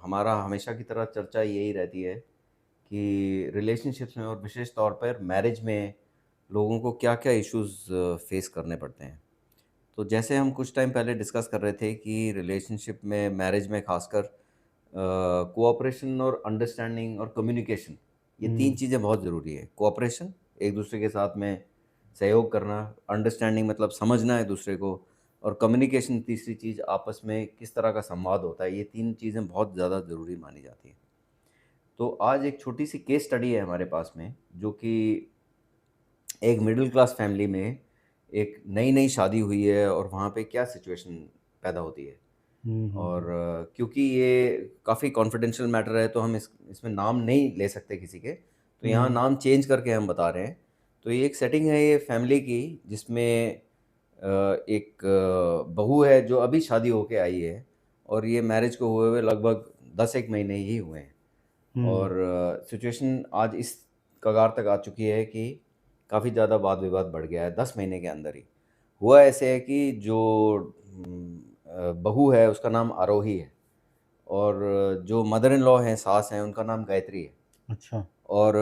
हमारा हमेशा की तरह चर्चा यही रहती है कि रिलेशनशिप्स में और विशेष तौर पर मैरिज में लोगों को क्या-क्या इश्यूज़ फेस करने पड़ते हैं। तो जैसे हम कुछ टाइम पहले डिस्कस कर रहे थे कि रिलेशनशिप में, मैरिज में ख़ासकर कोऑपरेशन और अंडरस्टैंडिंग और कम्युनिकेशन, ये 3 हुँ, चीज़ें बहुत ज़रूरी है। कोऑपरेशन, एक-दूसरे के साथ में सहयोग करना, अंडरस्टैंडिंग मतलब समझना एक-दूसरे को, और कम्युनिकेशन तीसरी चीज़, आपस में किस तरह का संवाद होता है। ये 3 चीज़ें बहुत ज़्यादा ज़रूरी मानी जाती हैं। तो आज एक छोटी-सी केस स्टडी है हमारे पास में, जो कि एक मिडिल क्लास फैमिली में एक नई-नई शादी हुई है और वहाँ पे क्या सिचुएशन पैदा होती है। हुँ, हुँ, और हुँ। क्योंकि ये काफ़ी कॉन्फिडेंशियल मैटर है, तो हम इसमें नाम नहीं ले सकते किसी के, तो यहाँ हुँ, नाम चेंज करके हम बता रहे हैं। तो ये एक सेटिंग है ये फैमिली की, जिसमें एक बहू है जो अभी शादी होके आई है, और ये मैरिज को हुए हुए लगभग 10 एक महीने ही हुए हैं। हुँ, और सिचुएशन आज इस कगार तक आ चुकी है कि काफ़ी ज़्यादा वाद-विवाद बढ़ गया है 10 महीने के अंदर ही। हुआ ऐसे है कि जो बहू है उसका नाम आरोही है, और जो मदर इन लॉ हैं, सास हैं, उनका नाम गायत्री है। अच्छा। और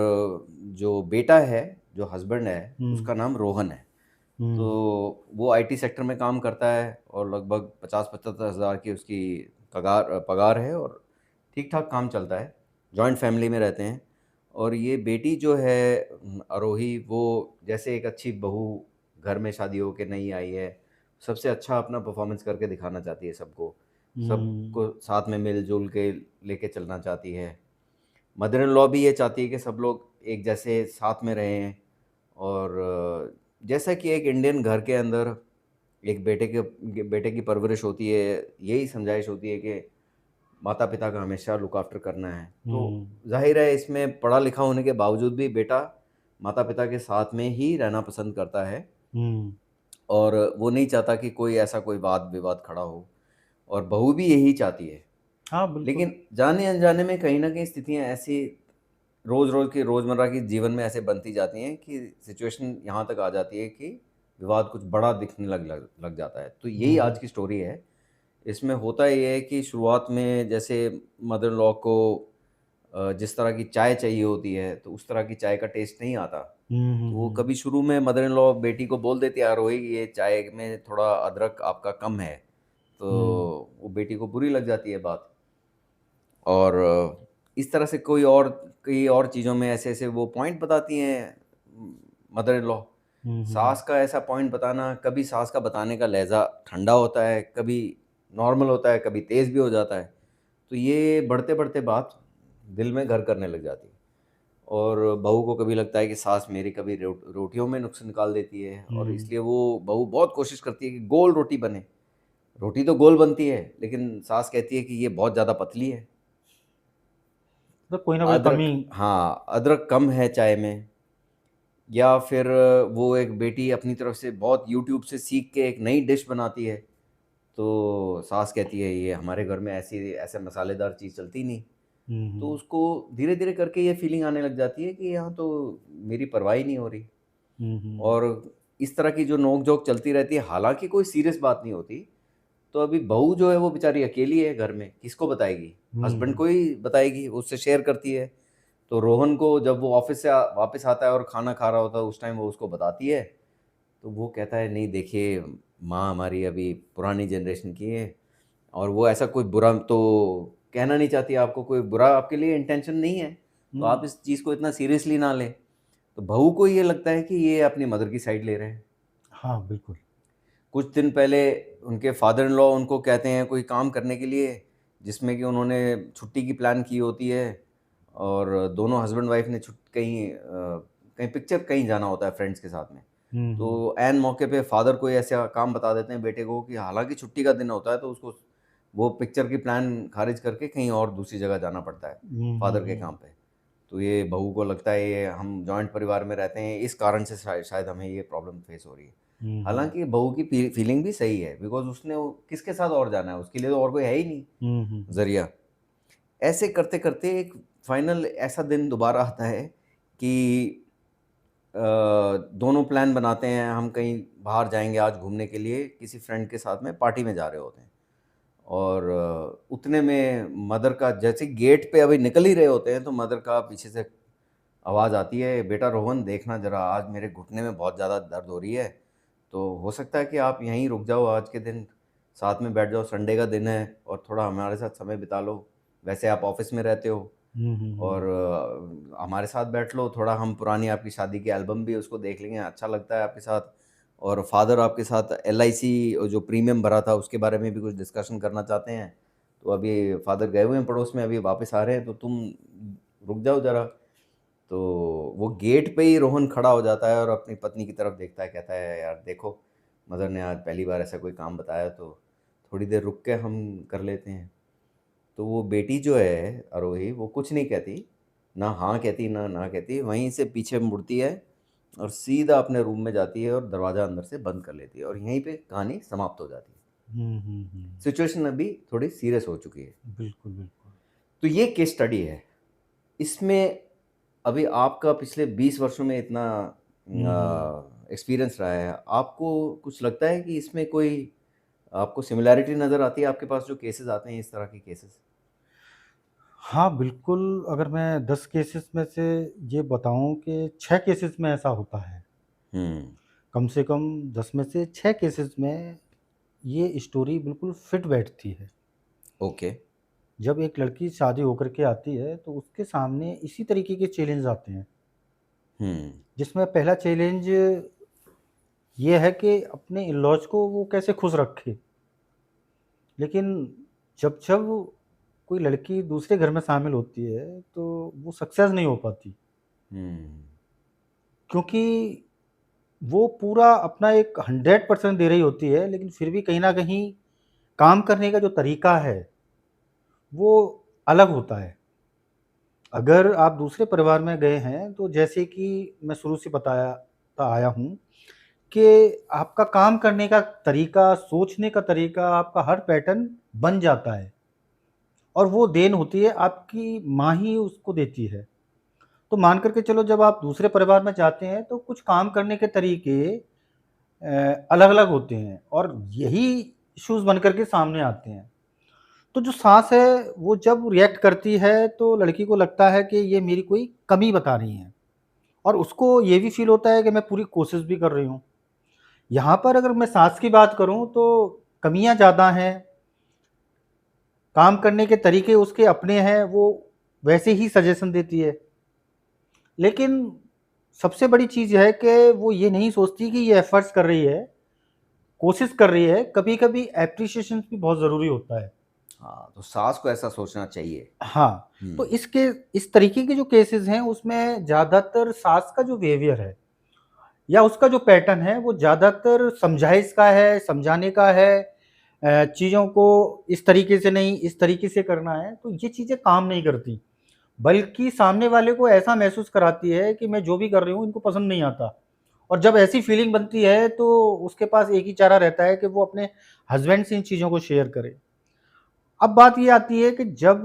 जो बेटा है, जो हस्बैंड है, हुँ, उसका नाम रोहन है। तो हुँ, वो आईटी सेक्टर में काम करता है और लगभग 50-75 हज़ार की उसकी पगार है, और ठीक-ठाक काम चलता है। जॉइंट फैमिली में रहते हैं। और ये बेटी जो है आरोही, वो जैसे एक अच्छी बहू, घर में शादी होके नई आई है, सबसे अच्छा अपना परफ़ॉर्मेंस करके दिखाना चाहती है सबको। हुँ, सबको साथ में मिल-जुल के लेके चलना चाहती है। मदर इन लॉ भी ये चाहती है कि सब लोग एक जैसे साथ में रहें। और जैसा कि एक इंडियन घर के अंदर एक बेटे की परवरिश होती है, यही समझाइश होती है कि माता-पिता का हमेशा लुक आफ्टर करना है। तो हुँ, ज़ाहिर है इसमें पढ़ा-लिखा होने के बावजूद भी बेटा माता-पिता के साथ में ही रहना पसंद करता है, हुँ। और वो नहीं चाहता कि कोई ऐसा कोई वाद-विवाद खड़ा हो, और बहू भी यही चाहती है। हाँ, बिल्कुल। लेकिन जाने-अनजाने में कहीं न कहीं स्थितियाँ ऐसी रोज़-रोज़ की रोज़मर्रा की जीवन में ऐसे बनती जाती हैं कि सिचुएशन यहाँ तक आ जाती है कि विवाद कुछ बड़ा दिखने लग जाता है। तो यही हुँ, आज हुँ, की स्टोरी है। इसमें होता ये है कि शुरुआत में जैसे मदर इन लॉ को जिस तरह की चाय चाहिए होती है, तो उस तरह की चाय का टेस्ट नहीं आता। हुँ, तो हुँ, वो हुँ, कभी शुरू में मदर इन लॉ बेटी को बोल देती है, "आरोही, ये चाय में थोड़ा अदरक आपका कम है।" तो हुँ, वो बेटी को बुरी लग जाती है बात। और इस तरह से कई और चीज़ों में ऐसे-ऐसे वो पॉइंट बताती हैं मदर इन लॉ। हुँ, हुँ, सास का ऐसा पॉइंट बताना, कभी सास का बताने का लहज़ा ठंडा होता है, कभी नॉर्मल होता है, कभी तेज़ भी हो जाता है। तो ये बढ़ते-बढ़ते बात दिल में घर करने लग जाती है। और बहू को कभी लगता है कि सास मेरी कभी रोटियों में नुक्स निकाल देती है, और हुँ। इसलिए वो बहू बहुत कोशिश करती है कि गोल रोटी बने। रोटी तो गोल बनती है, लेकिन सास कहती है कि ये बहुत ज़्यादा पतली है। मतलब कोई ना कोई कमी। अदरक, हाँ, अदरक कम है चाय में। या फिर वो एक बेटी अपनी तरफ से बहुत यूट्यूब से सीख के एक नई डिश बनाती है, तो सास कहती है ये हमारे घर में ऐसी ऐसे मसालेदार चीज़ चलती नहीं। हुँ, तो हुँ, उसको धीरे-धीरे करके ये फीलिंग आने लग जाती है कि यहाँ तो मेरी परवाह ही नहीं हो रही। हुँ, हुँ, और इस तरह की जो नोक-झोंक चलती रहती है, हालाँकि कोई सीरियस बात नहीं होती। तो अभी बहू जो है वो बेचारी अकेली है घर में, किसको बताएगी? हस्बैंड हुँ, को ही बताएगी, उससे शेयर करती है। तो रोहन को जब वो ऑफ़िस से वापस आता है और खाना खा रहा होता है, उस टाइम वो उसको बताती है। तो वो कहता है, नहीं देखिए, माँ हमारी अभी पुरानी जनरेशन की है, और वो ऐसा कोई बुरा तो कहना नहीं चाहती आपको, कोई बुरा आपके लिए इंटेंशन नहीं है, तो हुँ। आप इस चीज़ को इतना सीरियसली ना लें। तो बहू को ये लगता है कि ये अपनी मदर की साइड ले रहे हैं। हाँ, बिल्कुल। कुछ दिन पहले उनके फादर इन लॉ उनको कहते हैं कोई काम करने के लिए, जिसमें कि उन्होंने छुट्टी की प्लान की होती है, और दोनों हस्बैंड वाइफ ने कहीं पिक्चर कहीं जाना होता है फ्रेंड्स के साथ में। हुँ, हुँ, तो ऐन मौके पे फादर कोई ऐसा काम बता देते हैं बेटे को कि हालाँकि छुट्टी का दिन होता है, तो उसको वो पिक्चर की प्लान खारिज करके कहीं और दूसरी जगह जाना पड़ता है, हुँ, हुँ, फादर के हुँ, काम पे। तो ये बहू को लगता है ये हम जॉइंट परिवार में रहते हैं, इस कारण से शायद हमें ये प्रॉब्लम फेस हो रही है। हुँ, हुँ, हालाँकि बहू की फीलिंग भी सही है, बिकॉज़ उसने वो किसके साथ और जाना है, उसके लिए तो और कोई है ही नहीं हुँ, हुँ, हुँ, ज़रिया। ऐसे करते-करते एक फाइनल ऐसा दिन दोबारा आता है कि दोनों प्लान बनाते हैं, हम कहीं बाहर जाएँगे आज घूमने के लिए, किसी फ्रेंड के साथ में पार्टी में जा रहे होते हैं। और उतने में मदर का, जैसे गेट पे अभी निकल ही रहे होते हैं, तो मदर का पीछे से आवाज़ आती है, बेटा रोहन देखना ज़रा, आज मेरे घुटने में बहुत ज़्यादा दर्द हो रही है, तो हो सकता है कि आप यहीं रुक जाओ आज के दिन, साथ में बैठ जाओ, संडे का दिन है और थोड़ा हमारे साथ समय बिता लो। वैसे आप ऑफ़िस में रहते हो और हमारे साथ बैठ लो, थोड़ा हम पुरानी आपकी शादी की एल्बम भी उसको देख लेंगे, अच्छा लगता है आपके साथ। और फ़ादर आपके साथ एलआईसी जो प्रीमियम भरा था उसके बारे में भी कुछ डिस्कशन करना चाहते हैं। तो अभी फ़ादर गए हुए हैं पड़ोस में, अभी वापस आ रहे हैं, तो तुम रुक जाओ ज़रा। तो वो गेट पे ही रोहन खड़ा हो जाता है और अपनी पत्नी की तरफ देखता है, कहता है, यार देखो, मदर ने आज पहली बार ऐसा कोई काम बताया, तो थोड़ी देर रुक के हम कर लेते हैं। तो वो बेटी जो है आरोही, वो कुछ नहीं कहती, ना हाँ कहती ना ना कहती, वहीं से पीछे मुड़ती है और सीधा अपने रूम में जाती है और दरवाज़ा अंदर से बंद कर लेती है और यहीं पे कहानी समाप्त हो जाती है। सिचुएशन अभी थोड़ी सीरियस हो चुकी है। बिल्कुल, बिल्कुल। तो ये केस स्टडी है। इसमें अभी आपका पिछले 20 वर्षों में इतना एक्सपीरियंस रहा है, आपको कुछ लगता है कि इसमें कोई आपको सिमिलैरिटी नज़र आती है आपके पास जो केसेस आते हैं, इस तरह के केसेस? हाँ, बिल्कुल, अगर मैं 10 केसेस में से ये बताऊँ कि 6 केसेस में ऐसा होता है। हुँ, कम से कम 10 में से 6 केसेस में ये स्टोरी बिल्कुल फिट बैठती है। ओके। जब एक लड़की शादी होकर के आती है, तो उसके सामने इसी तरीके के चैलेंज आते हैं, हुँ, जिसमें पहला चैलेंज ये है कि अपने इन-लॉज़ को वो कैसे खुश रखे। लेकिन जब-जब कोई लड़की दूसरे घर में शामिल होती है, तो वो सक्सेस नहीं हो पाती, हुँ, क्योंकि वो पूरा अपना एक 100% दे रही होती है, लेकिन फिर भी कहीं न कहीं काम करने का जो तरीका है, वो अलग होता है। अगर आप दूसरे परिवार में गए हैं, तो जैसे कि मैं शुरू से बताता आया हूँ कि आपका काम करने का तरीका, सोचने का तरीका, आपका हर पैटर्न बन जाता है और वो देन होती है आपकी माँ ही उसको देती है। तो मान कर के चलो, जब आप दूसरे परिवार में जाते हैं, तो कुछ काम करने के तरीके अलग-अलग होते हैं और यही इश्यूज़ बन कर के सामने आते हैं। तो जो सास है, वो जब रिएक्ट करती है, तो लड़की को लगता है कि ये मेरी कोई कमी बता रही हैं और उसको ये भी फ़ील होता है कि मैं पूरी कोशिश भी कर रही हूँ। यहाँ पर अगर मैं सास की बात करूँ, तो कमियाँ ज़्यादा हैं, काम करने के तरीके उसके अपने हैं, वो वैसे ही सजेशन देती है। लेकिन सबसे बड़ी चीज़ है कि वो ये नहीं सोचती कि ये एफ़र्ट्स कर रही है, कोशिश कर रही है, कभी-कभी एप्रिसिएशन भी बहुत ज़रूरी होता है। हाँ, तो सास को ऐसा सोचना चाहिए। हाँ, तो हुँ, इस तरीके के जो केसेज़ हैं, उसमें ज़्यादातर सास का जो बिहेवियर है या उसका जो पैटर्न है, वो ज़्यादातर समझाइश का है, समझाने का है, चीज़ों को इस तरीके से नहीं, इस तरीके से करना है, तो ये चीज़ें काम नहीं करती। बल्कि सामने वाले को ऐसा महसूस कराती है कि मैं जो भी कर रही हूँ, इनको पसंद नहीं आता और जब ऐसी फीलिंग बनती है, तो उसके पास एक ही चारा रहता है कि वो अपने हस्बैंड से इन चीज़ों को शेयर करे। अब बात ये आती है कि जब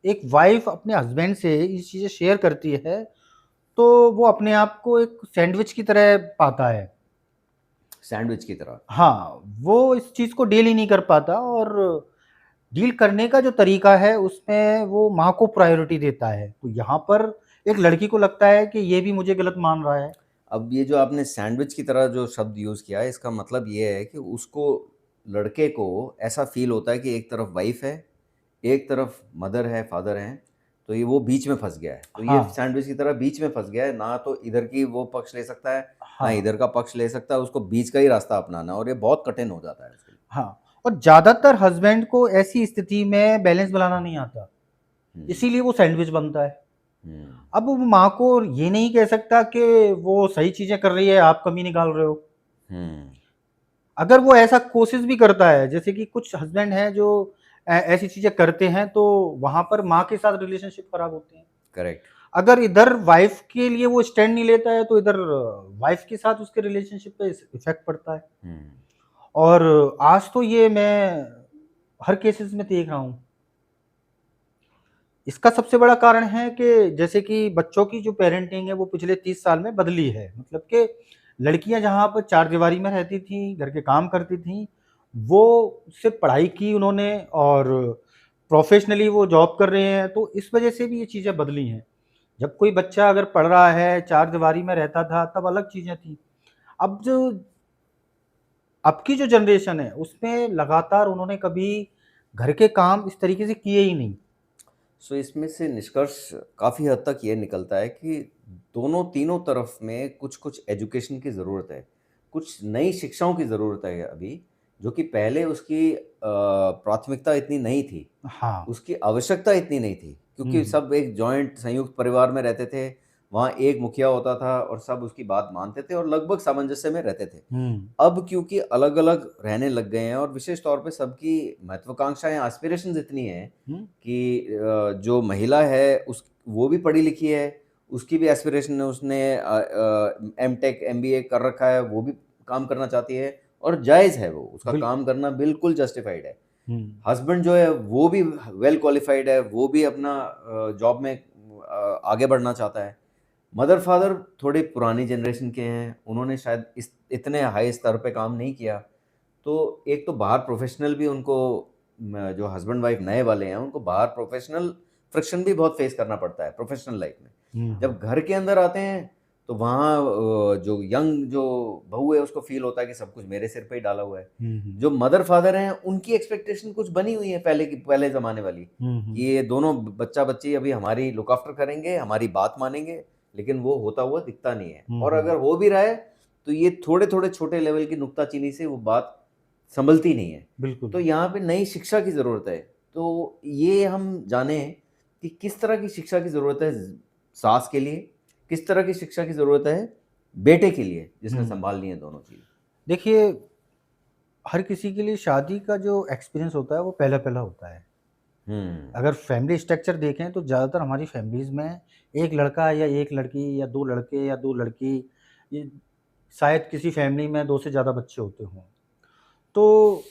एक वाइफ़ अपने हस्बैंड से ये चीज़ें शेयर करती है, तो वो अपने आप को एक सैंडविच की तरह पाता है। सैंडविच की तरह। हाँ, वो इस चीज़ को डील ही नहीं कर पाता और डील करने का जो तरीका है, उसमें वो माँ को प्रायोरिटी देता है। तो यहाँ पर एक लड़की को लगता है कि ये भी मुझे गलत मान रहा है। अब ये जो आपने सैंडविच की तरह जो शब्द यूज़ किया है, इसका मतलब ये है कि उसको, लड़के को ऐसा फ़ील होता है कि एक तरफ वाइफ़ है, एक तरफ मदर है, फादर हैं, तो ये वो बीच में फँस गया है। तो ये हाँ, सैंडविच की तरह बीच में फँस गया है, ना तो इधर की वो पक्ष ले सकता है, ना हाँ, इधर का पक्ष ले सकता है, उसको बीच का ही रास्ता अपनाना है और ये बहुत कठिन हो जाता है उसके लिए। हाँ और ज़्यादातर हस्बैंड को ऐसी स्थिति में बैलेंस बनाना नहीं आता, हुँ, इसीलिए वो सैंडविच बनता है। हुँ, अब वो माँ को ये नहीं कह सकता कि वो सही चीज़ें कर रही है, आप कमी निकाल रहे हो। हुँ, अगर वो ऐसा कोशिश भी करता है, जैसे कि कुछ हस्बैंड हैं जो ऐसी चीज़ें करते हैं, तो वहाँ पर माँ के साथ रिलेशनशिप खराब होते हैं। करेक्ट। अगर इधर वाइफ़ के लिए वो स्टैंड नहीं लेता है, तो इधर वाइफ़ के साथ उसके रिलेशनशिप पे इस इफ़ेक्ट पड़ता है। हुँ, और आज तो ये मैं हर केसेज़ में देख रहा हूँ। इसका सबसे बड़ा कारण है कि जैसे कि बच्चों की जो पेरेंटिंग है, वो पिछले 30 साल में बदली है। मतलब कि लड़कियाँ जहाँ पर चारदीवारी में रहती थीं, घर के काम करती थीं, वो सिर्फ पढ़ाई की उन्होंने और प्रोफेशनली वो जॉब कर रहे हैं, तो इस वजह से भी ये चीज़ें बदली हैं। जब कोई बच्चा अगर पढ़ रहा है, चारदीवारी में रहता था, तब अलग चीज़ें थी। अब जो अब की जो जनरेशन है, उसमें लगातार उन्होंने कभी घर के काम इस तरीके से किए ही नहीं। सो इसमें से निष्कर्ष काफ़ी हद तक ये निकलता है कि दोनों तीनों तरफ में कुछ-कुछ एजुकेशन की ज़रूरत है। कुछ नई शिक्षाओं की ज़रूरत है अभी, जो कि पहले उसकी प्राथमिकता इतनी नहीं थी, हाँ। उसकी आवश्यकता इतनी नहीं थी, हुँ, क्योंकि सब एक जॉइंट संयुक्त परिवार में रहते थे। वहाँ एक मुखिया होता था और सब उसकी बात मानते थे और लगभग सामंजस्य में रहते थे। हुँ, अब क्योंकि अलग-अलग रहने लग गए हैं और विशेष तौर पे सबकी महत्वाकांक्षाएँ, एस्पिरेशंस इतनी हैं हुँ, कि जो महिला है उस वो भी पढ़ी-लिखी है, उसकी भी एस्पिरेशन है, उसने एमटेक, एमबीए कर रखा है, वो भी काम करना चाहती है और जायज़ है वो, उसका बिल्कुल। काम करना बिल्कुल जस्टिफाइड है। हुँ, हस्बैंड जो है वो भी वेल क्वालिफाइड है, वो भी अपना जॉब में आगे बढ़ना चाहता है। मदर-फादर थोड़ी पुरानी जनरेशन के हैं, उन्होंने शायद इस इतने हाई स्तर पे काम नहीं किया। तो एक तो बाहर प्रोफ़ेशनल भी उनको जो हस्बैंड-वाइफ नए वाले हैं, उनको बाहर प्रोफ़ेशनल फ्रिक्शन भी बहुत फ़ेस करना पड़ता है प्रोफ़ेशनल लाइफ़ में। हुँ, जब हुँ, घर के अंदर आते हैं, तो वहाँ जो यंग जो बहू है, उसको फ़ील होता है कि सब कुछ मेरे सिर पे ही डाला हुआ है। हुँ, हुँ, जो मदर-फादर हैं, उनकी एक्सपेक्टेशन कुछ बनी हुई है पहले ज़माने वाली, हुँ, कि हुँ, ये दोनों बच्चा-बच्ची अभी हमारी लुक आफ्टर करेंगे, हमारी बात मानेंगे, लेकिन वो होता हुआ दिखता नहीं है। हुँ, और हुँ, अगर हो भी रहा है, तो ये थोड़े-थोड़े छोटे लेवल की नुक्ताचीनी से वो बात सँभलती नहीं है। बिल्कुल। तो यहाँ पे नई शिक्षा की ज़रूरत है। तो ये हम जानें कि किस तरह की शिक्षा की ज़रूरत है सास के लिए, किस तरह की शिक्षा की ज़रूरत है बेटे के लिए, जिसने हुँ, सँभालनी है दोनों चीज़? देखिए, हर किसी के लिए शादी का जो एक्सपीरियंस होता है, वो पहला-पहला होता है। हुँ, अगर फैमिली स्ट्रक्चर देखें, तो ज़्यादातर हमारी फैमिलीज़ में 1 लड़का या 1 लड़की या 2 लड़के या 2 लड़की, ये शायद किसी फैमिली में 2 से ज़्यादा बच्चे होते हों। तो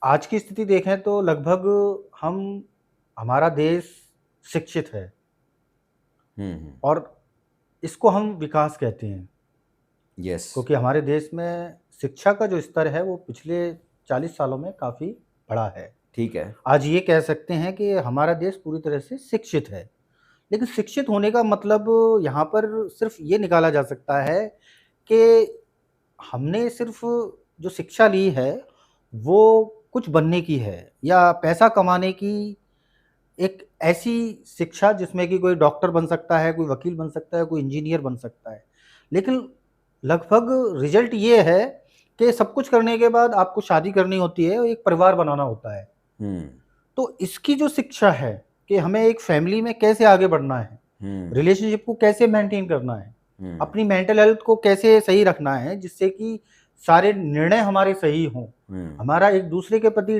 आज की स्थिति देखें तो लगभग हम हमारा देश शिक्षित है हुँ, हुँ। और इसको हम विकास कहते हैं, येस, क्योंकि हमारे देश में शिक्षा का जो स्तर है वो पिछले 40 सालों में काफ़ी बढ़ा है। ठीक है। आज ये कह सकते हैं कि हमारा देश पूरी तरह से शिक्षित है। लेकिन शिक्षित होने का मतलब यहाँ पर सिर्फ़ ये निकाला जा सकता है कि हमने सिर्फ़ जो शिक्षा ली है, वो कुछ बनने की है या पैसा कमाने की एक ऐसी शिक्षा जिसमें कि कोई डॉक्टर बन सकता है, कोई वकील बन सकता है, कोई इंजीनियर बन सकता है। लेकिन लगभग रिज़ल्ट ये है कि सब कुछ करने के बाद आपको शादी करनी होती है और एक परिवार बनाना होता है। हुँ, तो इसकी जो शिक्षा है कि हमें एक फैमिली में कैसे आगे बढ़ना है, हुँ, रिलेशनशिप को कैसे मेंटेन करना है, हुँ, अपनी मेंटल हेल्थ को कैसे सही रखना है जिससे कि सारे निर्णय हमारे सही हों, हुँ, हमारा एक दूसरे के प्रति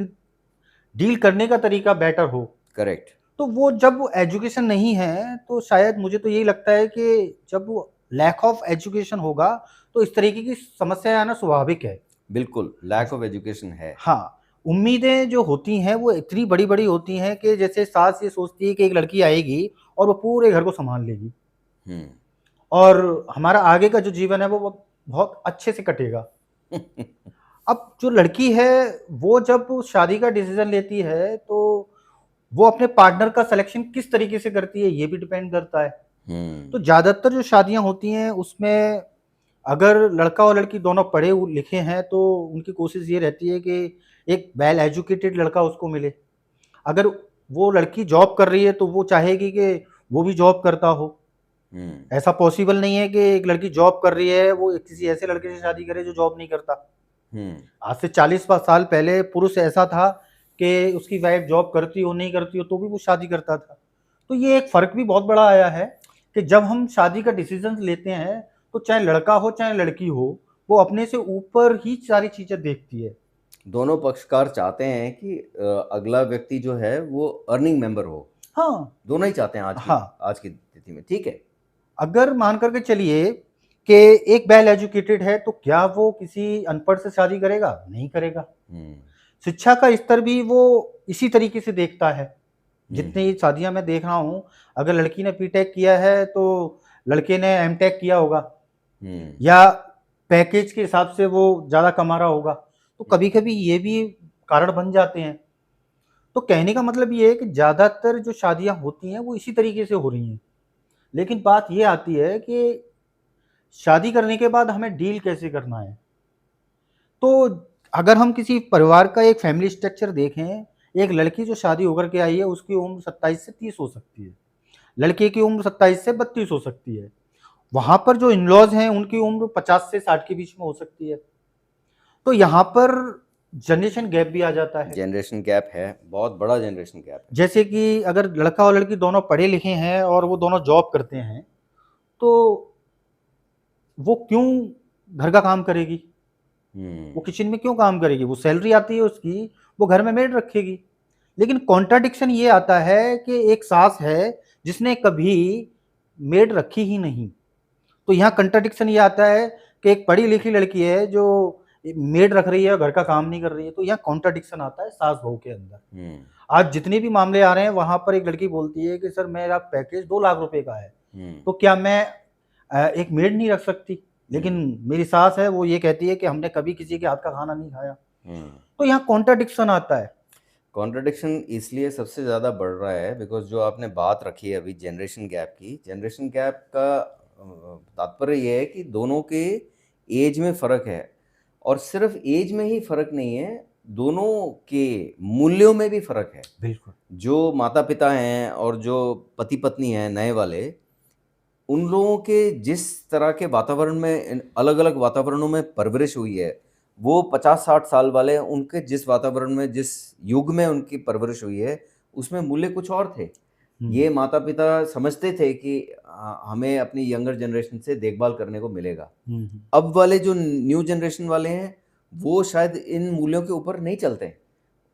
डील करने का तरीका बेटर हो। करेक्ट, तो वो जब एजुकेशन नहीं है, तो शायद मुझे तो यही लगता है कि जब वो लैक ऑफ एजुकेशन होगा, तो इस तरीके की समस्याएँ आना स्वाभाविक है। बिल्कुल, लैक ऑफ एजुकेशन है। हाँ, उम्मीदें जो होती हैं, वो इतनी बड़ी-बड़ी होती हैं कि जैसे सास ये सोचती है कि एक लड़की आएगी और वो पूरे घर को सँभाल लेगी हुँ। और हमारा आगे का जो जीवन है, वो बहुत अच्छे से कटेगा। अब जो लड़की है, वो जब शादी का डिसीज़न लेती है, तो वो अपने पार्टनर का सिलेक्शन किस तरीके से करती है, ये भी डिपेंड करता है। तो हुँ, ज़्यादातर जो शादियाँ होती हैं, उसमें अगर लड़का और लड़की दोनों पढ़े लिखे हैं, तो उनकी कोशिश ये रहती है कि एक वेल एजुकेटेड लड़का उसको मिले। अगर वो लड़की जॉब कर रही है, तो वो चाहेगी कि वो भी जॉब करता हो। हुँ, ऐसा पॉसिबल नहीं है कि एक लड़की जॉब कर रही है, वो किसी ऐसे लड़के से शादी करे जो जॉब नहीं करता। हुँ, आज से 40 साल पहले पुरुष ऐसा था कि उसकी वाइफ जॉब करती हो, नहीं करती हो, तो भी वो शादी करता था। तो ये एक फ़र्क भी बहुत बड़ा आया है कि जब हम शादी का डिसीज़न लेते हैं, तो चाहे लड़का हो, चाहे लड़की हो, वो अपने से ऊपर ही सारी चीज़ें देखती है। दोनों पक्षकार चाहते हैं कि अगला व्यक्ति जो है वो अर्निंग मेंबर हो। हाँ, दोनों ही चाहते हैं हाँ, आज की स्थिति में, ठीक है। अगर मान कर के चलिए कि एक वेल एजुकेटेड है, तो क्या वो किसी अनपढ़ से शादी करेगा? नहीं करेगा। हुँ, शिक्षा का स्तर भी वो इसी तरीके से देखता है। हुँ, जितनी शादियाँ मैं देख रहा हूँ, अगर लड़की ने बीटेक किया है, तो लड़के ने एमटेक किया होगा हुँ, या पैकेज के हिसाब से वो ज़्यादा कमा रहा होगा। तो कभी-कभी ये भी कारण बन जाते हैं। तो कहने का मतलब ये है कि ज़्यादातर जो शादियाँ होती हैं वो इसी तरीके से हो रही हैं। लेकिन बात ये आती है कि शादी करने के बाद हमें डील कैसे करना है? तो अगर हम किसी परिवार का एक फैमिली स्ट्रक्चर देखें, एक लड़की जो शादी होकर के आई है उसकी उम्र 27 से 30 हो सकती है। लड़के की उम्र 27 से 32 हो सकती है। वहाँ पर जो इन-लॉज़ हैं उनकी उम्र 50 से 60 के बीच में हो सकती है। तो यहाँ पर जनरेशन गैप भी आ जाता है। जनरेशन गैप है, बहुत बड़ा जनरेशन गैप है। जैसे कि अगर लड़का और लड़की दोनों पढ़े लिखे हैं और वो दोनों जॉब करते हैं, तो वो क्यों घर का काम करेगी? वो हुँ। किचन में क्यों काम करेगी? वो सैलरी आती है उसकी, वो घर में मेड रखेगी। लेकिन कॉन्ट्रडिक्शन ये आता है कि एक सास है जिसने कभी मेड रखी ही नहीं। तो यहाँ कॉन्ट्रडिक्शन ये आता है कि एक पढ़ी-लिखी लड़की है जो मेड रख रही है और घर का काम नहीं कर रही है। तो यहाँ कॉन्ट्रडिक्शन आता है सास-बहू के अंदर। हुँ, आज जितने भी मामले आ रहे हैं वहाँ पर एक लड़की बोलती है कि सर मेरा पैकेज 2 लाख रुपए का है, हुँ, तो क्या मैं एक मेड नहीं रख सकती? लेकिन हुँ, मेरी सास है वो ये कहती है कि हमने कभी किसी के हाथ का खाना नहीं खाया। हुँ। तो यहाँ कॉन्ट्रडिक्शन आता है। कॉन्ट्रडिक्शन इसलिए सबसे ज़्यादा बढ़ रहा है बिकॉज़ जो आपने बात रखी है अभी जनरेशन गैप की, जनरेशन गैप का तात्पर्य ये है कि दोनों के ऐज में फ़र्क है और सिर्फ़ ऐज में ही फ़र्क नहीं है, दोनों के मूल्यों में भी फ़र्क है। बिल्कुल। जो माता-पिता हैं और जो पति-पत्नी हैं नए वाले, उन लोगों के जिस तरह के वातावरण में अलग-अलग वातावरणों में परवरिश हुई है, वो 50-60 साल वाले उनके जिस वातावरण में, जिस युग में उनकी परवरिश हुई है, उसमें मूल्य कुछ और थे। हुँ, ये माता-पिता समझते थे कि हमें अपनी यंगर जनरेशन से देखभाल करने को मिलेगा। हुँ, हुँ। अब वाले जो न्यू जनरेशन वाले हैं, वो शायद इन मूल्यों के ऊपर नहीं चलते।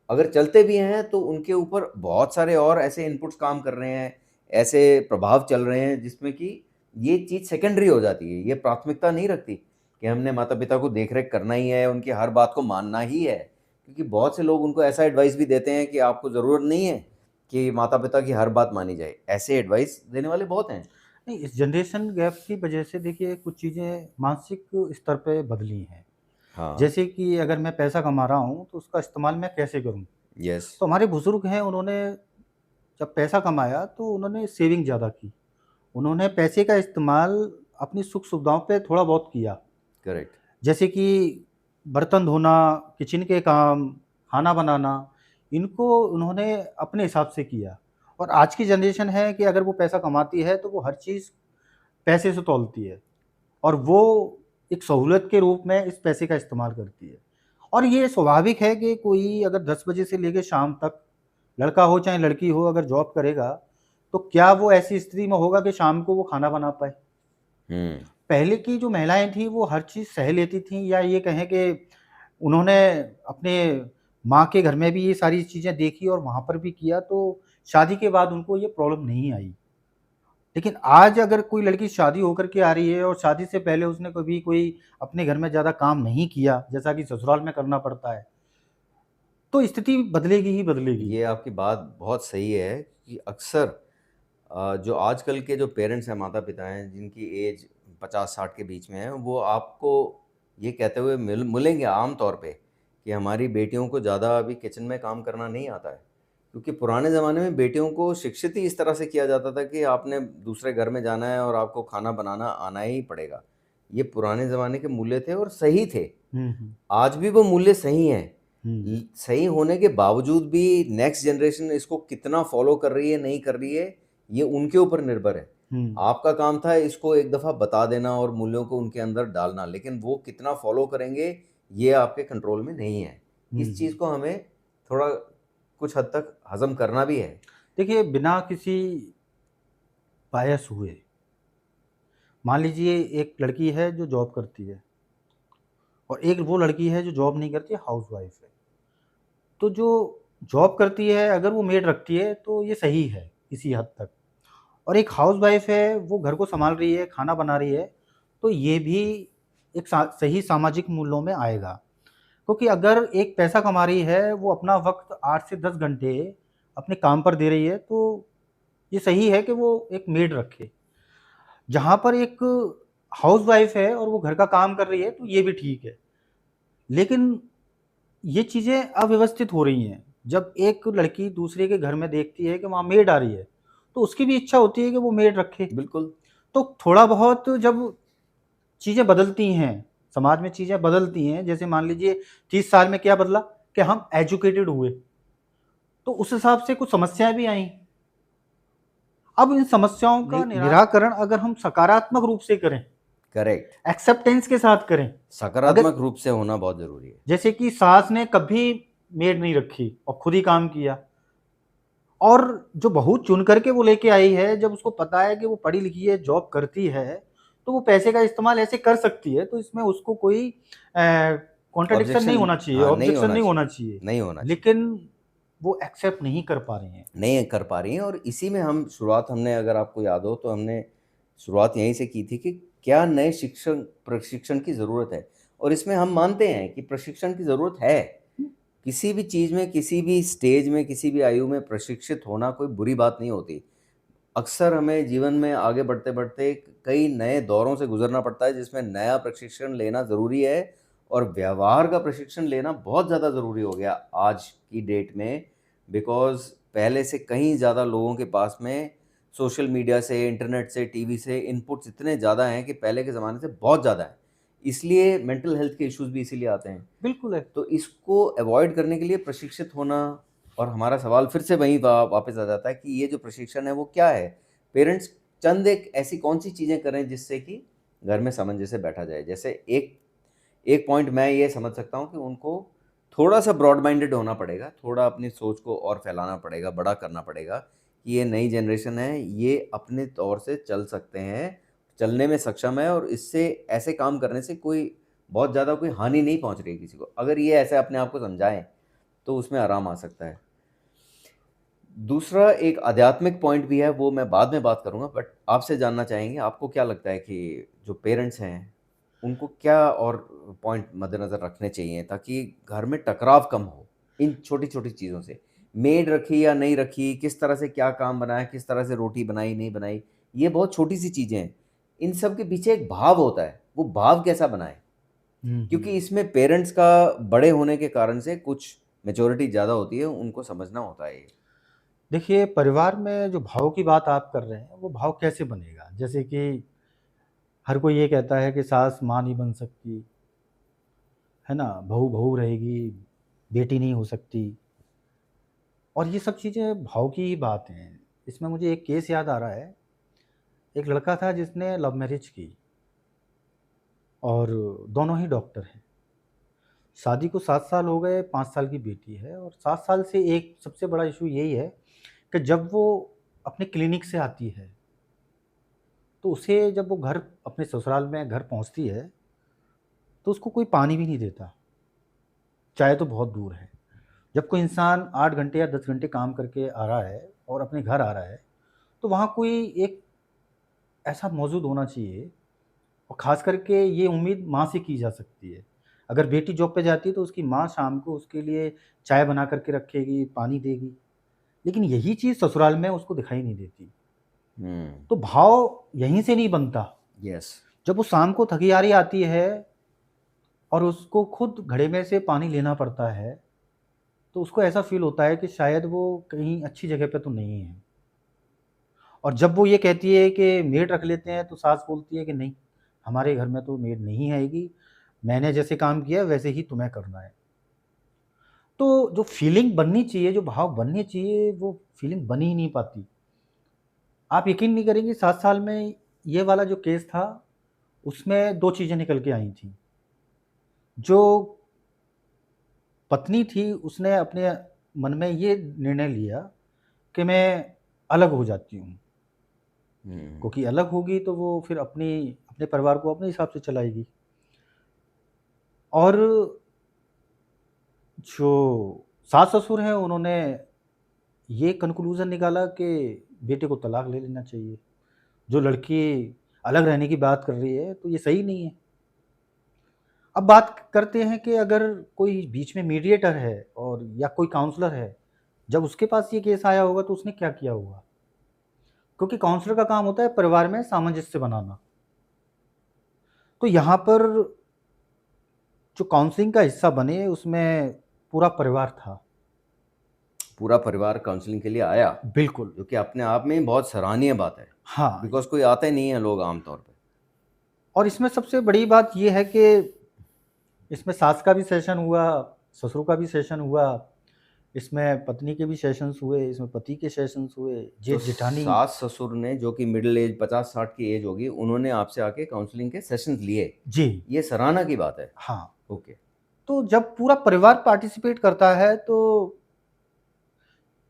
अगर चलते भी हैं तो उनके ऊपर बहुत सारे और ऐसे इनपुट्स काम कर रहे हैं, ऐसे प्रभाव चल रहे हैं जिसमें कि ये चीज़ सेकेंडरी हो जाती है। ये प्राथमिकता नहीं रखती कि हमने माता-पिता को देख-रेख करना ही है, उनकी हर बात को मानना ही है। क्योंकि बहुत से लोग उनको ऐसा एडवाइस भी देते हैं कि आपको ज़रूरत नहीं है कि माता-पिता की हर बात मानी जाए। ऐसे एडवाइस देने वाले बहुत हैं। नहीं, इस जनरेशन गैप की वजह से देखिए कुछ चीज़ें मानसिक स्तर पे बदली हैं। हाँ, जैसे कि अगर मैं पैसा कमा रहा हूँ, तो उसका इस्तेमाल मैं कैसे करूँ? यस, तो हमारे बुज़ुर्ग हैं, उन्होंने जब पैसा कमाया, तो उन्होंने सेविंग ज़्यादा की। उन्होंने पैसे का इस्तेमाल अपनी सुख-सुविधाओं पे थोड़ा बहुत किया। करेक्ट। जैसे कि बर्तन धोना, किचन के काम, खाना बनाना, इनको उन्होंने अपने हिसाब से किया। और आज की जनरेशन है कि अगर वो पैसा कमाती है, तो वो हर चीज़ पैसे से तौलती है और वो एक सहूलियत के रूप में इस पैसे का इस्तेमाल करती है। और ये स्वाभाविक है कि कोई अगर 10 बजे से लेके शाम तक, लड़का हो चाहे लड़की हो, अगर जॉब करेगा, तो क्या वो ऐसी स्थिति में होगा कि शाम को वो खाना बना पाए? हुँ, पहले की जो महिलाएँ थीं, वो हर चीज़ सह लेती थीं, या ये कहें कि उन्होंने अपने माँ के घर में भी ये सारी चीज़ें देखी और वहाँ पर भी किया, तो शादी के बाद उनको ये प्रॉब्लम नहीं आई। लेकिन आज अगर कोई लड़की शादी होकर के आ रही है और शादी से पहले उसने कभी कोई अपने घर में ज़्यादा काम नहीं किया, जैसा कि ससुराल में करना पड़ता है, तो स्थिति बदलेगी ही बदलेगी। ये आपकी बात बहुत सही है कि अक्सर जो आजकल के जो पेरेंट्स हैं, माता-पिता हैं, जिनकी एज 50-60 के बीच में है, वो आपको ये कहते हुए मिलेंगे आम तौर पे कि हमारी बेटियों को ज़्यादा अभी किचन में काम करना नहीं आता है। क्योंकि पुराने ज़माने में बेटियों को शिक्षित ही इस तरह से किया जाता था कि आपने दूसरे घर में जाना है और आपको खाना बनाना आना ही पड़ेगा। ये पुराने ज़माने के मूल्य थे और सही थे। हुँ, हुँ। आज भी वो मूल्य सही हैं। हुँ, सही होने के बावजूद भी नेक्स्ट जनरेशन इसको कितना फ़ॉलो कर रही है, नहीं कर रही है, ये उनके ऊपर निर्भर है। हुँ, आपका काम था इसको एक दफ़ा बता देना और मूल्यों को उनके अंदर डालना, लेकिन वो कितना फ़ॉलो करेंगे, ये आपके कंट्रोल में नहीं है। हुँ, इस चीज़ हुँ। को हमें थोड़ा कुछ हद तक हज़म करना भी है। देखिए, बिना किसी बायस हुए, मान लीजिए एक लड़की है जो जॉब करती है और एक वो लड़की है जो जॉब नहीं करती, हाउसवाइफ़ है। तो जो जॉब करती है अगर वो मेड रखती है तो ये सही है किसी हद तक। और एक हाउसवाइफ़ है, वो घर को सँभाल रही है, खाना बना रही है, तो ये भी एक सही सामाजिक मूल्यों में आएगा। क्योंकि अगर एक पैसा कमा रही है, वो अपना वक़्त 8 से 10 घंटे अपने काम पर दे रही है, तो ये सही है कि वो एक मेड रखे। जहाँ पर एक हाउसवाइफ़ है और वो घर का काम कर रही है, तो ये भी ठीक है। लेकिन ये चीज़ें अव्यवस्थित हो रही हैं। जब एक लड़की दूसरे के घर में देखती है कि वहाँ मेड आ रही है, तो उसकी भी इच्छा होती है कि वो मेड रखे। बिल्कुल। तो थोड़ा बहुत जब चीज़ें बदलती हैं, समाज में चीज़ें बदलती हैं, जैसे मान लीजिए 30 साल में क्या बदला कि हम एजुकेटेड हुए, तो उस हिसाब से कुछ समस्याएँ भी आईं। अब इन समस्याओं का नहीं, निराकरण अगर हम सकारात्मक रूप से करें, करेक्ट। एक्सेप्टेंस के साथ करें, अगर सकारात्मक रूप से होना बहुत ज़रूरी है। जैसे कि सास ने कभी मेड नहीं रखी और खुद ही काम किया, और जो बहू चुन करके वो लेके आई है, जब उसको पता है कि वो पढ़ी लिखी है, जॉब करती है, तो वो पैसे का इस्तेमाल ऐसे कर सकती है, तो इसमें उसको कोई कॉन्ट्रडिक्शन नहीं ऑब्जेक्शन, होना चाहिए, हाँ, नहीं ऑब्जेक्शन होना नहीं होना चाहिए, चाहिए। नहीं होना चाहिए। लेकिन वो एक्सेप्ट नहीं कर पा रही हैं। नहीं कर पा रही हैं, और इसी में हम शुरुआत, हमने, अगर आपको याद हो तो हमने शुरुआत यहीं से की थी कि क्या नए शिक्षण प्रशिक्षण की ज़रूरत है, और इसमें हम मानते हैं कि प्रशिक्षण की ज़रूरत है। किसी भी चीज़ में, किसी भी स्टेज में, किसी भी आयु में प्रशिक्षित होना कोई बुरी बात नहीं होती। अक्सर हमें जीवन में आगे बढ़ते-बढ़ते कई नए दौरों से गुज़रना पड़ता है, जिसमें नया प्रशिक्षण लेना ज़रूरी है, और व्यवहार का प्रशिक्षण लेना बहुत ज़्यादा ज़रूरी हो गया आज की डेट में। बिकॉज़ पहले से कहीं ज़्यादा लोगों के पास में सोशल मीडिया से, इंटरनेट से, टीवी से इनपुट्स इतने ज़्यादा हैं कि पहले के ज़माने से बहुत ज़्यादा हैं। इसलिए मेंटल हेल्थ के इश्यूज़ भी इसीलिए आते हैं। बिल्कुल है। तो इसको अवॉइड करने के लिए प्रशिक्षित होना, और हमारा सवाल फिर से वहीं वापस आ जाता है कि ये जो प्रशिक्षण है वो क्या है? पेरेंट्स चंद एक ऐसी कौन-सी चीज़ें करें जिससे कि घर में सामंजस्य बैठा जाए? जैसे एक एक पॉइंट मैं ये समझ सकता हूँ कि उनको थोड़ा-सा ब्रॉड माइंडेड होना पड़ेगा, थोड़ा अपनी सोच को और फैलाना पड़ेगा, बड़ा करना पड़ेगा कि ये नई जनरेशन है, ये अपने तौर से चल सकते हैं, चलने में सक्षम है, और इससे ऐसे काम करने से कोई बहुत ज़्यादा कोई हानि नहीं पहुँच रही है किसी को। अगर ये ऐसे अपने आप को समझाएँ, तो उसमें आराम आ सकता है। दूसरा एक आध्यात्मिक पॉइंट भी है, वो मैं बाद में बात करूँगा, बट आपसे जानना चाहेंगे, आपको क्या लगता है कि जो पेरेंट्स हैं, उनको क्या और पॉइंट मद्देनज़र रखने चाहिए ताकि घर में टकराव कम हो, इन छोटी-छोटी चीज़ों से? मेड रखी या नहीं रखी, किस तरह से क्या काम बनाया, किस तरह से रोटी बनाई, नहीं बनाई, ये बहुत छोटी-सी चीज़ें हैं। इन सब के पीछे एक भाव होता है, वो भाव कैसा बनाएँ? हुँ, क्योंकि हुँ। इसमें पेरेंट्स का बड़े होने के कारण से कुछ मैच्योरिटी ज़्यादा होती है, उनको समझना होता है ये। देखिए, परिवार में जो भाव की बात आप कर रहे हैं, वो भाव कैसे बनेगा? जैसे कि हर कोई ये कहता है कि सास माँ नहीं बन सकती, है ना? बहू बहू रहेगी, बेटी नहीं हो सकती, और ये सब चीज़ें भाव की ही बात हैं। इसमें मुझे एक केस याद आ रहा है, एक लड़का था जिसने लव मैरिज की, और दोनों ही डॉक्टर हैं। शादी को 7 साल हो गए, 5 साल की बेटी है, और 7 साल से एक सबसे बड़ा इश्यू यही है कि जब वो अपने क्लिनिक से आती है, तो उसे जब वो घर अपने ससुराल में घर पहुँचती है, तो उसको कोई पानी भी नहीं देता, चाहे तो बहुत दूर है। जब कोई इंसान 8 घंटे या 10 घंटे काम करके आ रहा है और अपने घर आ रहा है, तो वहाँ कोई एक ऐसा मौजूद होना चाहिए, और ख़ास करके ये उम्मीद माँ से की जा सकती है। अगर बेटी जॉब पे जाती है तो उसकी माँ शाम को उसके लिए चाय बना कर के रखेगी, पानी देगी। लेकिन यही चीज़ ससुराल में उसको दिखाई नहीं देती। हुँ, तो भाव यहीं से नहीं बनता। यस। जब वो शाम को थकी-हारी आती है और उसको खुद घड़े में से पानी लेना पड़ता है, तो उसको ऐसा फ़ील होता है कि शायद वो कहीं अच्छी जगह पे तो नहीं है। और जब वो ये कहती है कि मेड रख लेते हैं, तो सास बोलती है कि नहीं, हमारे घर में तो मेड नहीं आएगी, मैंने जैसे काम किया वैसे ही तुम्हें करना है। तो जो फीलिंग बननी चाहिए, जो भाव बनने चाहिए, वो फीलिंग बन ही नहीं पाती। आप यकीन नहीं करेंगे, 7 साल में ये वाला जो केस था, उसमें 2 चीज़ें निकल के आई थीं। जो पत्नी थी, उसने अपने मन में ये निर्णय लिया कि मैं अलग हो जाती हूँ, हुँ, क्योंकि अलग होगी तो वो फिर अपने परिवार को अपने हिसाब से चलाएगी। और जो सास-ससुर हैं, उन्होंने ये कन्क्लूज़न निकाला कि बेटे को तलाक ले लेना चाहिए। जो लड़की अलग रहने की बात कर रही है, तो ये सही नहीं है। अब बात करते हैं कि अगर कोई बीच में मीडिएटर है और या कोई काउंसलर है, जब उसके पास ये केस आया होगा तो उसने क्या किया होगा? क्योंकि काउंसलर का काम होता है परिवार में सामंजस्य बनाना। तो यहाँ पर जो काउंसलिंग का हिस्सा बने, उसमें पूरा परिवार था। पूरा परिवार काउंसलिंग के लिए आया, बिल्कुल। जो कि अपने आप में ही बहुत सराहनीय बात है, हाँ, बिकॉज़ कोई आते नहीं हैं लोग आम तौर पे। और इसमें सबसे बड़ी बात ये है कि इसमें सास का भी सेशन हुआ, ससुर का भी सेशन हुआ, इसमें पत्नी के भी सेशंस हुए, इसमें पति के सेशंस हुए, तो जेठ-जेठानी। सास-ससुर ने, जो कि मिडल एज 50-60 की एज होगी, उन्होंने आपसे आके काउंसलिंग के सेशंस लिए। जी। ये सराहना की बात है। हाँ, ओके। तो जब पूरा परिवार पार्टिसिपेट करता है तो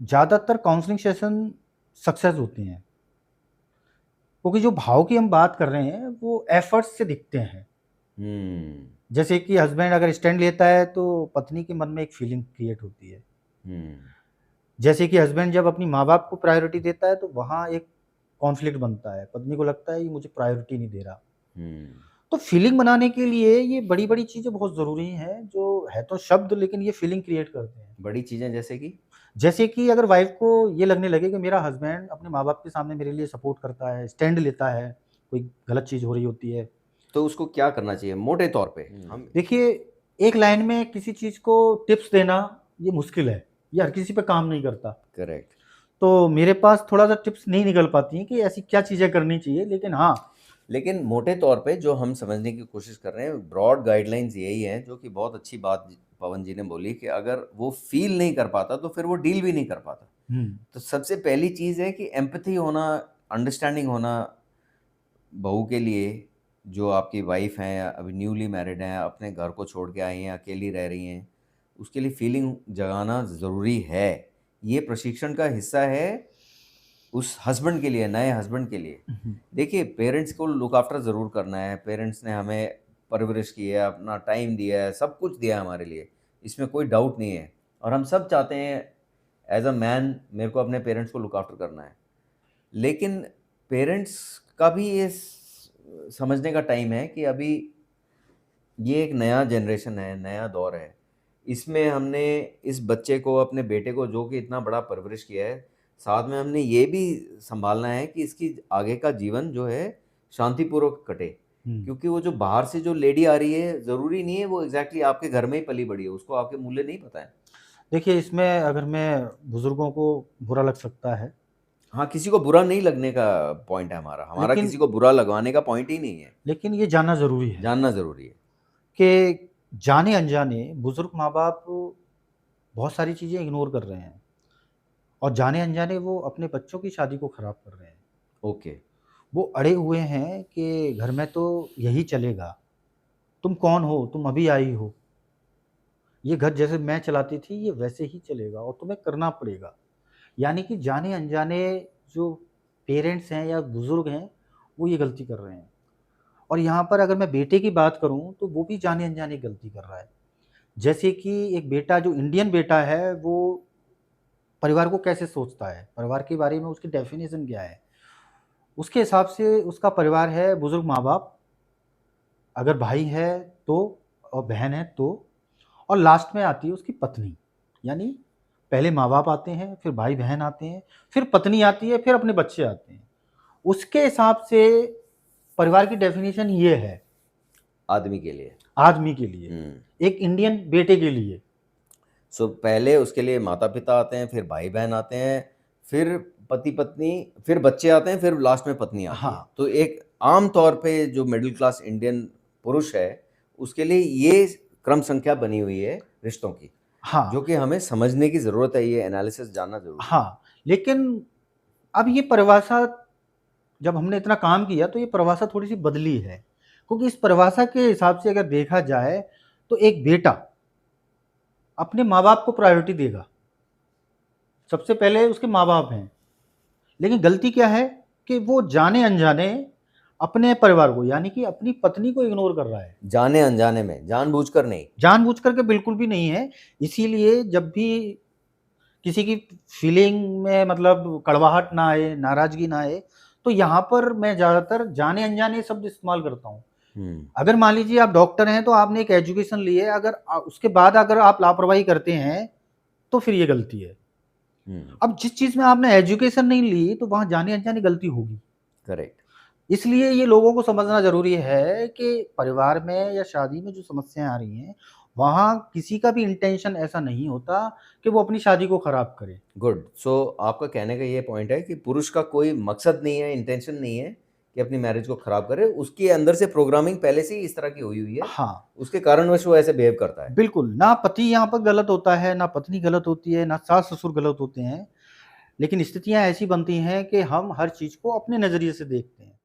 ज़्यादातर काउंसलिंग सेशन सक्सेस होते हैं। क्योंकि जो भाव की हम बात कर रहे हैं, वो एफर्ट्स से दिखते हैं। हुँ, जैसे कि हस्बैंड अगर स्टैंड लेता है, तो पत्नी के मन में एक फीलिंग क्रिएट होती है। हुँ, जैसे कि हस्बैंड जब अपनी माँ-बाप को प्रायोरिटी देता है, तो वहाँ एक कॉन्फ्लिक्ट बनता है। पत्नी को लगता है, ये मुझे प्रायोरिटी नहीं दे रहा। हुँ। तो फीलिंग बनाने के लिए ये बड़ी-बड़ी चीज़ें बहुत ज़रूरी हैं, जो है तो शब्द लेकिन ये फीलिंग क्रिएट करते हैं। बड़ी चीज़ें जैसे कि? जैसे कि अगर वाइफ़ को ये लगने लगे कि मेरा हस्बैंड अपने माँ-बाप के सामने मेरे लिए सपोर्ट करता है, स्टैंड लेता है, कोई गलत चीज़ हो रही होती है। तो उसको क्या करना चाहिए मोटे तौर पे? हम देखिए, एक लाइन में किसी चीज़ को टिप्स देना ये मुश्किल है, ये हर किसी पे काम नहीं करता। करेक्ट। तो मेरे पास थोड़ा-सा टिप्स नहीं निकल पाती हैं कि ऐसी क्या चीज़ें करनी चाहिए, लेकिन हाँ, लेकिन मोटे तौर पे जो हम समझने की कोशिश कर रहे हैं, ब्रॉड गाइडलाइंस यही हैं, जो कि बहुत अच्छी बात पवन जी ने बोली कि अगर वो फ़ील नहीं कर पाता, तो फिर वो डील भी नहीं कर पाता। हुँ, तो सबसे पहली चीज़ है कि एम्पैथी होना, अंडरस्टैंडिंग होना बहू के लिए, जो आपकी वाइफ़ हैं, अभी न्यूली मैरिड हैं, अपने घर को छोड़ के आई हैं, अकेली रह रही हैं, उसके लिए फ़ीलिंग जगाना ज़रूरी है। ये प्रशिक्षण का हिस्सा है उस हस्बैंड के लिए, नए हस्बैंड के लिए। हुँ, देखिए, पेरेंट्स को लुक आफ्टर ज़रूर करना है, पेरेंट्स ने हमें परवरिश की है, अपना टाइम दिया है, सब कुछ दिया है हमारे लिए, इसमें कोई डाउट नहीं है और हम सब चाहते हैं एज़ अ मैन मेरे को अपने पेरेंट्स को लुक आफ्टर करना है। लेकिन पेरेंट्स का भी ये समझने का टाइम है कि अभी ये एक नया जनरेशन है, नया दौर है। इसमें हमने इस बच्चे को, अपने बेटे को जो कि इतना बड़ा परवरिश किया है, साथ में हमने ये भी सँभालना है कि इसकी आगे का जीवन जो है शांतिपूर्वक कटे। हुँ। क्योंकि वो जो बाहर से जो लेडी आ रही है, ज़रूरी नहीं है वो एग्ज़ैक्टली आपके घर में ही पली-बड़ी है, उसको आपके मूल्य नहीं पता है। देखिए, इसमें अगर मैं बुज़ुर्गों को बुरा लग सकता है, हाँ, किसी को बुरा नहीं लगने का पॉइंट है हमारा, हमारा लेकिन किसी को बुरा लगवाने का पॉइंट ही नहीं है, लेकिन ये जानना ज़रूरी है जानना ज़रूरी है। कि जाने-अनजाने बुज़ुर्ग माँ-बाप बहुत सारी चीज़ें इग्नोर कर रहे हैं और जाने-अनजाने वो अपने बच्चों की शादी को ख़राब कर रहे हैं। ओके। वो अड़े हुए हैं कि घर में तो यही चलेगा, तुम कौन हो? तुम अभी आई हो। ये घर जैसे मैं चलाती थी, ये वैसे ही चलेगा और तुम्हें करना पड़ेगा। यानी कि जाने-अनजाने जो पेरेंट्स हैं या बुज़ुर्ग हैं, वो ये गलती कर रहे हैं। और यहाँ पर अगर मैं बेटे की बात करूँ, तो वो भी जाने-अनजाने गलती कर रहा है। जैसे कि एक बेटा जो इंडियन बेटा है, वो परिवार को कैसे सोचता है, परिवार के बारे में उसकी डेफ़िनेशन क्या है। उसके हिसाब से उसका परिवार है बुज़ुर्ग माँ-बाप, अगर भाई है तो और बहन है तो, और लास्ट में आती है उसकी पत्नी। यानी पहले माँ-बाप आते हैं, फिर भाई-बहन आते हैं, फिर पत्नी आती है, फिर अपने बच्चे आते हैं। उसके हिसाब से परिवार की डेफ़िनेशन ये है, आदमी के लिए। आदमी के लिए, हुँ। एक इंडियन बेटे के लिए। सो पहले उसके लिए माता-पिता आते हैं, फिर भाई-बहन आते हैं, फिर पति-पत्नी, फिर बच्चे आते हैं, फिर लास्ट में पत्नी आती है। हाँ, तो एक आम तौर पे जो मिडल क्लास इंडियन पुरुष है, उसके लिए ये क्रम संख्या बनी हुई है रिश्तों की, हाँ, जो कि हमें समझने की ज़रूरत है, ये एनालिसिस जानना ज़रूरी है। हाँ। लेकिन अब ये परिभाषा जब हमने इतना काम किया तो ये परिभाषा थोड़ी-सी बदली है। क्योंकि इस परिभाषा के हिसाब से अगर देखा जाए, तो एक बेटा अपने माँ-बाप को प्रायोरिटी देगा। सबसे पहले उसके माँ-बाप हैं। लेकिन गलती क्या है कि वो जाने-अनजाने अपने परिवार को यानी कि अपनी पत्नी को इग्नोर कर रहा है। जाने-अनजाने में, जानबूझकर नहीं। जानबूझकर के बिल्कुल भी नहीं है। इसीलिए जब भी किसी की फीलिंग में मतलब कड़वाहट ना आए, नाराज़गी ना आए, तो यहाँ पर मैं ज़्यादातर जाने-अनजाने शब्द इस्तेमाल करता हूँ। हुँ, अगर मान लीजिए आप डॉक्टर हैं, तो आपने एक एजुकेशन ली है, अगर उसके बाद अगर आप लापरवाही करते हैं, तो फिर ये गलती है। हुँ, अब जिस चीज़ में आपने एजुकेशन नहीं ली, तो वहाँ जाने-अनजाने गलती होगी। करेक्ट। इसलिए ये लोगों को समझना ज़रूरी है कि परिवार में या शादी में जो समस्याएँ आ रही हैं, वहाँ किसी का भी इंटेंशन ऐसा नहीं होता कि वो अपनी शादी को खराब करे। गुड। सो आपका कहने का ये पॉइंट है कि पुरुष का कोई मकसद नहीं है, इंटेंशन नहीं है कि अपनी मैरिज को खराब करे, उसके अंदर से प्रोग्रामिंग पहले से ही इस तरह की हुई है, हाँ, उसके कारणवश वो ऐसे बिहेव करता है। बिल्कुल, ना पति यहाँ पर गलत होता है, ना पत्नी गलत होती है, ना सास-ससुर गलत होते हैं, लेकिन स्थितियाँ ऐसी बनती हैं कि हम हर चीज़ को अपने नज़रिए से देखते हैं।